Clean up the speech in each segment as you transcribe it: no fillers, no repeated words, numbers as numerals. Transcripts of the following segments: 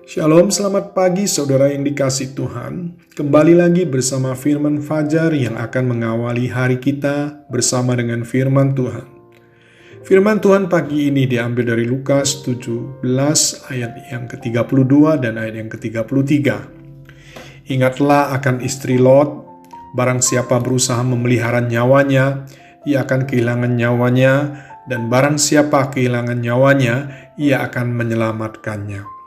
Shalom, selamat pagi saudara yang dikasih Tuhan. Kembali lagi bersama Firman Fajar yang akan mengawali hari kita bersama dengan firman Tuhan. Firman Tuhan pagi ini diambil dari Lukas 17 ayat yang ke-32 dan ayat yang ke-33. Ingatlah akan istri Lot, barang siapa berusaha memelihara nyawanya, ia akan kehilangan nyawanya, dan barang siapa kehilangan nyawanya, ia akan menyelamatkannya.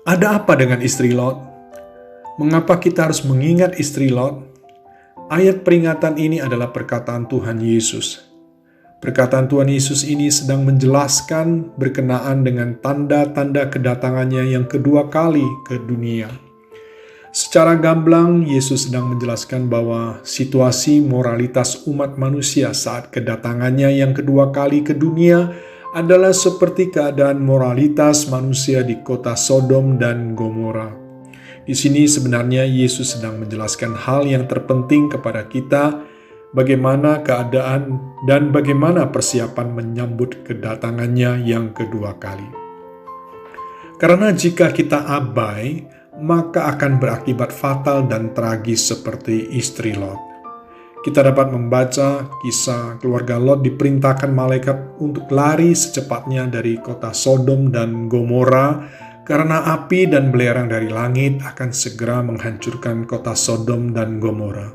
Ada apa dengan istri Lot? Mengapa kita harus mengingat istri Lot? Ayat peringatan ini adalah perkataan Tuhan Yesus. Perkataan Tuhan Yesus ini sedang menjelaskan berkenaan dengan tanda-tanda kedatangannya yang kedua kali ke dunia. Secara gamblang, Yesus sedang menjelaskan bahwa situasi moralitas umat manusia saat kedatangannya yang kedua kali ke dunia adalah seperti keadaan moralitas manusia di kota Sodom dan Gomora. Di sini sebenarnya Yesus sedang menjelaskan hal yang terpenting kepada kita, bagaimana keadaan dan bagaimana persiapan menyambut kedatangannya yang kedua kali. Karena jika kita abai, maka akan berakibat fatal dan tragis seperti istri Lot. Kita dapat membaca kisah keluarga Lot diperintahkan malaikat untuk lari secepatnya dari kota Sodom dan Gomora karena api dan belerang dari langit akan segera menghancurkan kota Sodom dan Gomora.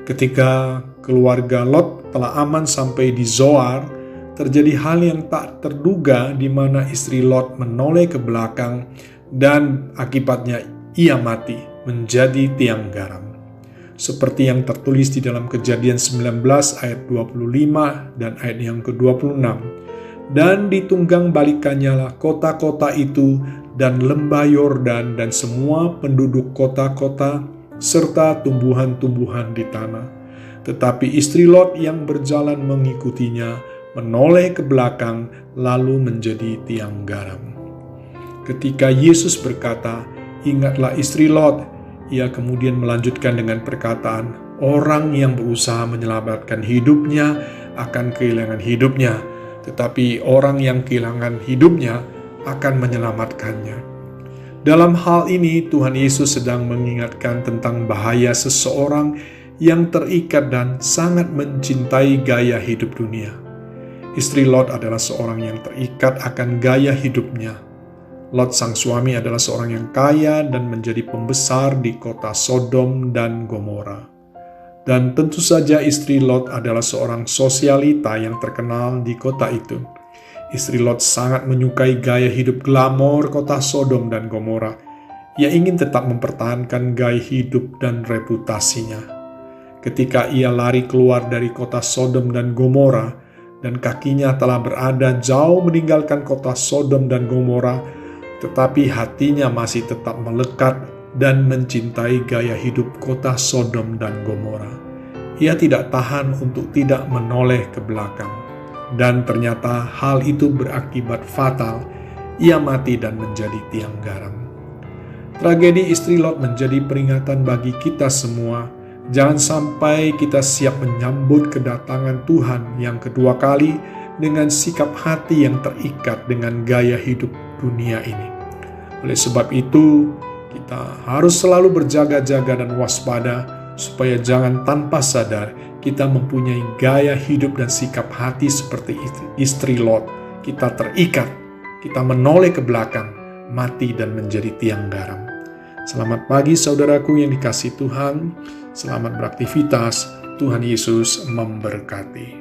Ketika keluarga Lot telah aman sampai di Zoar, terjadi hal yang tak terduga di mana istri Lot menoleh ke belakang dan akibatnya ia mati menjadi tiang garam. Seperti yang tertulis di dalam Kejadian 19 ayat 25 dan ayat yang ke-26. Dan ditunggang balikannya lah kota-kota itu dan lembah Yordan dan semua penduduk kota-kota serta tumbuhan-tumbuhan di tanah. Tetapi istri Lot yang berjalan mengikutinya menoleh ke belakang lalu menjadi tiang garam. Ketika Yesus berkata, "Ingatlah istri Lot," ia kemudian melanjutkan dengan perkataan, orang yang berusaha menyelamatkan hidupnya akan kehilangan hidupnya, tetapi orang yang kehilangan hidupnya akan menyelamatkannya. Dalam hal ini, Tuhan Yesus sedang mengingatkan tentang bahaya seseorang yang terikat dan sangat mencintai gaya hidup dunia. Istri Lot adalah seorang yang terikat akan gaya hidupnya. Lot sang suami adalah seorang yang kaya dan menjadi pembesar di kota Sodom dan Gomora. Dan tentu saja istri Lot adalah seorang sosialita yang terkenal di kota itu. Istri Lot sangat menyukai gaya hidup glamor kota Sodom dan Gomora. Ia ingin tetap mempertahankan gaya hidup dan reputasinya. Ketika ia lari keluar dari kota Sodom dan Gomora, dan kakinya telah berada jauh meninggalkan kota Sodom dan Gomora, tetapi hatinya masih tetap melekat dan mencintai gaya hidup kota Sodom dan Gomora. Ia tidak tahan untuk tidak menoleh ke belakang. Dan ternyata hal itu berakibat fatal. Ia mati dan menjadi tiang garam. Tragedi istri Lot menjadi peringatan bagi kita semua. Jangan sampai kita siap menyambut kedatangan Tuhan yang kedua kali dengan sikap hati yang terikat dengan gaya hidup dunia ini. Oleh sebab itu, kita harus selalu berjaga-jaga dan waspada supaya jangan tanpa sadar kita mempunyai gaya hidup dan sikap hati seperti istri Lot. Kita terikat, kita menoleh ke belakang, mati dan menjadi tiang garam. Selamat pagi saudaraku yang dikasihi Tuhan, selamat beraktivitas, Tuhan Yesus memberkati.